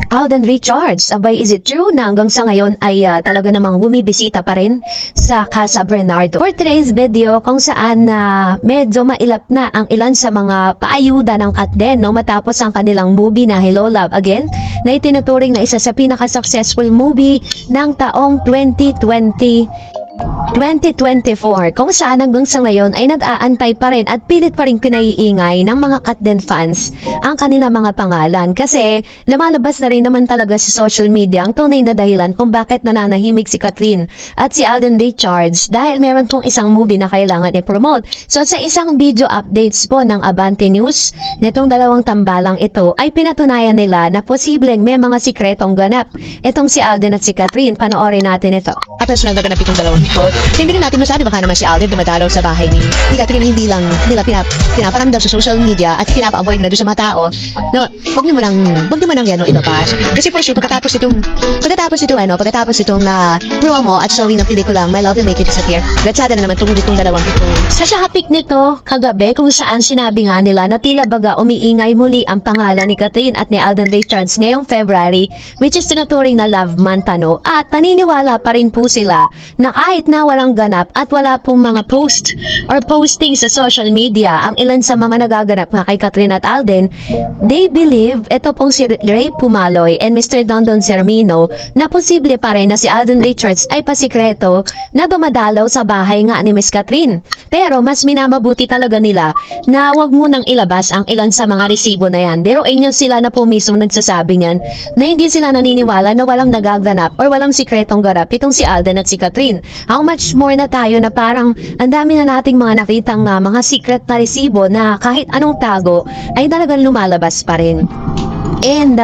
Alden Richards, abay, is it true na hanggang sa ngayon ay talaga namang bumibisita pa rin sa Casa Bernardo? For today's video, kung saan medyo mailap na ang ilan sa mga paayuda ng Katden, no, matapos ang kanilang movie na Hello Love Again, na itinuturing na isa sa pinaka-successful movie ng taong 2024, kung saan hanggang sa ngayon ay nag-aantay pa rin at pilit pa rin pinaiingay ng mga Katden fans ang kanilang mga pangalan, kasi lumalabas na rin naman talaga sa social media ang tunay na dahilan kung bakit nananahimik si Kathryn at si Alden Richards, dahil meron pong isang movie na kailangan i-promote. So sa isang video updates po ng Abante News, nitong dalawang tambalang ito ay pinatunayan nila na posibleng may mga sikretong ganap itong si Alden at si Kathryn. Panoorin natin ito. Tapos lang naganap itong dalawang ito. Hindi rin natin masabi, baka naman si Alden dumadalaw sa bahay ni Kathryn, hindi lang nila pinaparamdam sa social media at pinapa-avoid na doon sa mga tao. No, wag niyo mo nang yan ilabas. Kasi for sure, pagkatapos itong promo at showing ng pelikulang My Love Will Make You Disappear, gatsada na naman tungkol itong dalawang ito. Sa topic nito kagabi, kung saan sinabi nga nila na tila baga umiingay muli ang pangalan ni Kathryn at ni Alden Richards ngayong February, which is tinuturing na love month, ano, at naniniwala pa rin po sila na kahit na walang ganap at wala pong mga post or posting sa social media ang ilan sa mga nagaganap nga kay Kathryn at Alden, they believe ito pong si Ray Pumaloy and Mr. Dondon Sermino na posible pa rin na si Alden Richards ay pasikreto na dumadalaw sa bahay nga ni Miss Kathryn. Pero mas minamabuti talaga nila na wag munang ilabas ang ilan sa mga resibo na yan. Pero inyo sila na po mismo nagsasabi niyan na hindi sila naniniwala na walang nagaganap or walang sikretong ganap itong si Alden at si Kathryn. How much more na tayo na parang ang dami na nating mga nakitang mga secret na resibo na kahit anong tago ay talagang lumalabas pa rin. And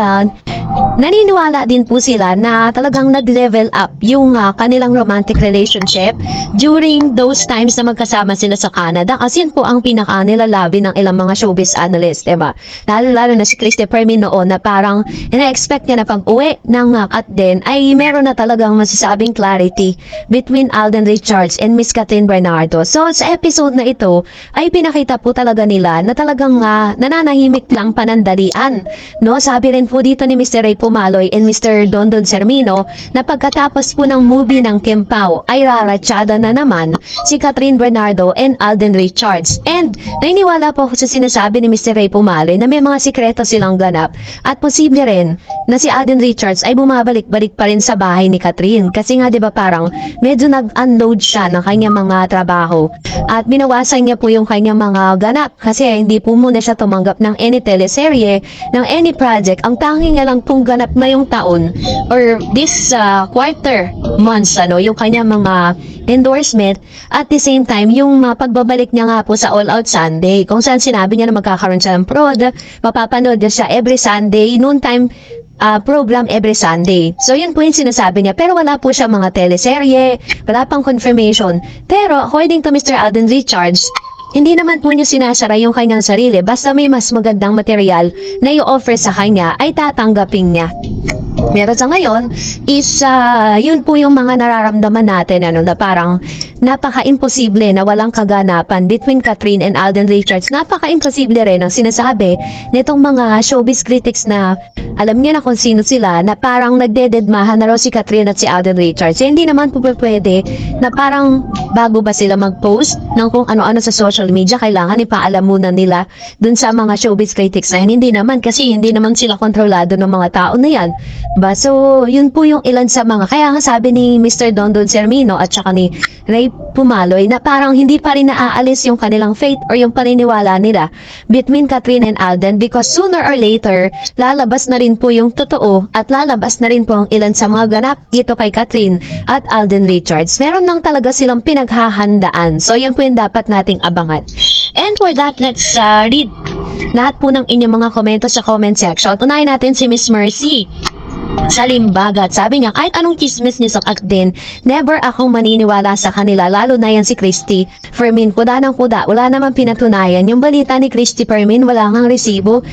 naniniwala din po sila na talagang nag-level up yung kanilang romantic relationship during those times na magkasama sila sa Canada, kasi yun po ang pinaka-nilalabi ng ilang mga showbiz analyst, diba? Lalo na si Christy Permin noon na parang ina-expect niya na pag-uwi ng Katden ay meron na talagang masasabing clarity between Alden Richards and Miss Kathryn Bernardo. So sa episode na ito ay pinakita po talaga nila na talagang nananahimik lang panandalian, no? Sabi rin po dito ni Mr. Ray Pumaloy and Mr. Dondon Sermino na pagkatapos po ng movie ng Kim Pao ay raratsada na naman si Kathryn Bernardo and Alden Richards. And naniniwala po ako sa sinasabi ni Mr. Ray Pumaloy na may mga sikreto silang ganap at posible rin na si Alden Richards ay bumabalik-balik pa rin sa bahay ni Kathryn, kasi nga 'di ba parang medyo nag-unload siya ng kanyang mga trabaho at binawasan niya po yung kanyang mga ganap kasi hindi po muna siya tumanggap ng any teleserye, ng any project. Ang tanging lang pong ganap na yung taon or this quarter months, yung kanyang mga endorsement, at the same time yung pagbabalik niya nga po sa All Out Sunday, kung saan sinabi niya na magkakaroon siya ng prod, mapapanood siya every Sunday, noon time program every Sunday. So yun po yung sinasabi niya, pero wala po siya mga teleserye, wala pang confirmation. Pero according to Mr. Alden Richards, hindi naman po niya sinasara yung kanyang sarili, basta may mas magandang material na i-offer sa kanya ay tatanggapin niya. Meron sa ngayon is yun po yung mga nararamdaman natin, na parang napaka-imposible na walang kaganapan between Kathryn and Alden Richards. Napaka-imposible rin ang sinasabi nitong mga showbiz critics na alam niya na kung sino sila, na parang nagdededmahan na raw si Kathryn at si Alden Richards. Hindi naman po pwede na parang bago ba sila mag-post ng kung ano-ano sa social media, kailangan ipaalam muna nila dun sa mga showbiz critics na yan. Hindi naman, kasi hindi naman sila kontrolado ng mga tao na yan. So, yun po yung ilan sa mga, kaya nga sabi ni Mr. Dondon Sermino at saka ni Ray Pumaloy na parang hindi pa rin naaalis yung kanilang faith or yung paniniwala nila between Kathryn and Alden, because sooner or later, lalabas na rin po yung totoo at lalabas na rin po ang ilan sa mga ganap dito kay Kathryn at Alden Richards. Meron lang talaga silang pinaghahandaan. So, yan po yung dapat nating abangan. And for that, let's read lahat po ng inyong mga komento sa comment section. Unahin natin si Miss Mercy sa Limbagat. Sabi niya, kahit anong chismis niya sa Katden, never akong maniniwala sa kanila, lalo na yan si Christy Permin. Kuda ng kuda, wala naman pinatunayan. Yung balita ni Christy Permin, wala ngang resibo.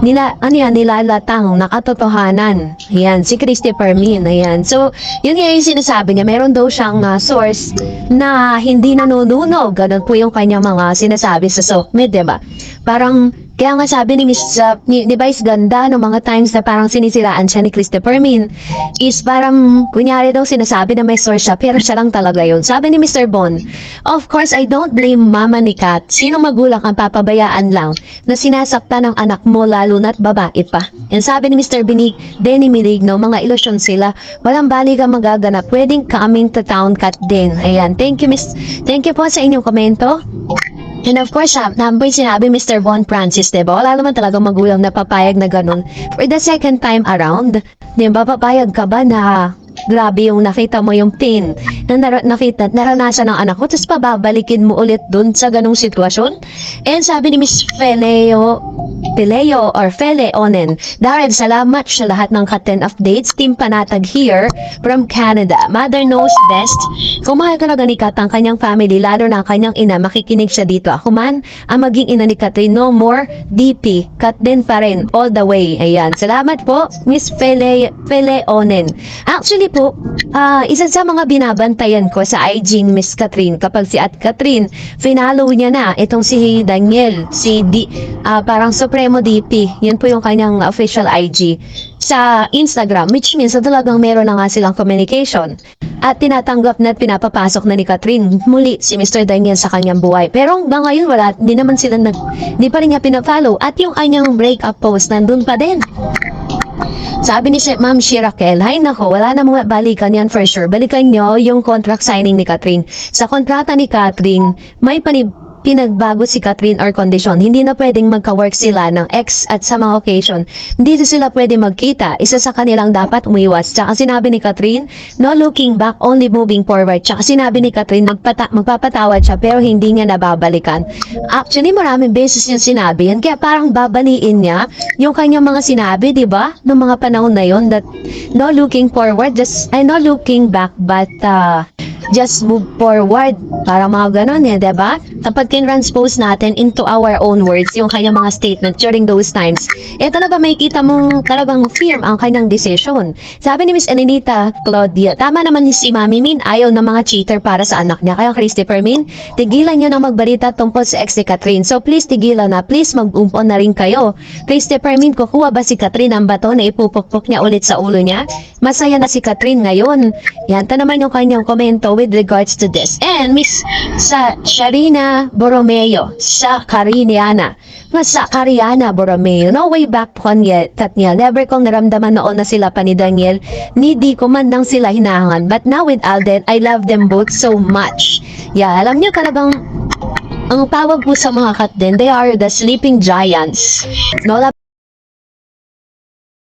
Nilalatang nakatotohanan. Yan, si Christy Permin. Ayan. So, yun yung sinasabi niya. Meron daw siyang source na hindi nanununog. Ganun po yung kanyang mga sinasabi sa SOCMED, diba? Parang Kaya nga sabi ni Miss ni Vice Ganda no mga times na parang sinisiraan siya ni Christopher Min is parang kunyari daw sinasabi na may source siya pero siya lang talaga yun. Sabi ni Mr. Bon, of course I don't blame mama ni Kat. Sino magulang ang papabayaan lang na sinasaktan ng anak mo lalo na't babae pa. And sabi ni Mr. Denny Miligno, mga ilusyon sila. Walang bali ka magaganap. Pwedeng coming to town Kat din. Ayan. Thank you po sa inyong komento. And of course, number sinabi Mr. Von Francis, diba? Wala naman talagang magulang na papayag na ganun. For the second time around, diba, papayag ka ba na grabe yung nakita mo yung pain na naranasan ng anak mo, tapos pababalikin mo ulit dun sa ganung sitwasyon? And sabi ni Miss Fele Onen, Darren, salamat sa lahat ng Kat10 updates. Team Panatag here from Canada. Mother knows best. Kung mahal ka na ni Kat ang kanyang family, lalo na ang kanyang ina, makikinig siya dito. Ako man, ang maging ina ni Katrin, no more DP. Kat din pa rin, all the way. Ayan. Salamat po, Miss Fele Onen. Actually po, isa sa mga binabantayan ko sa IG ni Miss Katrin, kapag si At Katrin, finalo niya na itong si Daniel, parang Supremo DP. Yun po yung kanyang official IG sa Instagram, which means na talagang meron na nga silang communication. At tinatanggap na at pinapapasok na ni Katrin muli si Mr. Daniel sa kanyang buhay. Pero hanggang ngayon wala, di pa rin niya pinafollow. At yung kanyang breakup post, nandun pa din. Sabi ni Ma'am Shirakel, hay nako, wala na mga balikan yan for sure. Balikan nyo yung contract signing ni Katrin. Sa kontrata ni Katrin, may pinagbago si Katrin or condition. Hindi na pwedeng magka-work sila ng ex at sa mga occasion. Hindi sila pwede magkita. Isa sa kanilang dapat umiwas. Tsaka sinabi ni Katrin, no looking back, only moving forward. Tsaka sinabi ni Katrin, magpapatawad siya pero hindi niya nababalikan. Actually, maraming beses niya sinabi yan. Kaya parang babaliin niya yung kanyang mga sinabi, di ba? Noong mga panahon na yon that no looking forward, no looking back, but just move forward. Parang mga ganon eh, diba? Kapag kinranspose natin into our own words, yung kanyang mga statement during those times, talaga may kita mong talagang firm ang kanyang decision. Sabi ni Miss Elenita Claudia, tama naman si Mami Min, ayaw ng mga cheater para sa anak niya. Kaya Christopher Min, tigilan niyo na magbalita tungkol sa ex ni Katrin. So please, tigilan na. Please, mag-umpon na rin kayo. Christopher Min, kukuha ba si Katrin ang bato na ipupukpok niya ulit sa ulo niya? Masaya na si Katrin ngayon. Yan, ta naman yung kanyang komento with regards to this. And Miss Sharina Borromeo sa Cariana Borromeo, no way back po Katniel, never kong naramdaman noon na sila pa ni Daniel, di ko man lang sila hinahangan, but now with Alden, I love them both so much. Yeah, alam niyo talagang ang tawag po sa mga Kat din, they are the sleeping giants. No,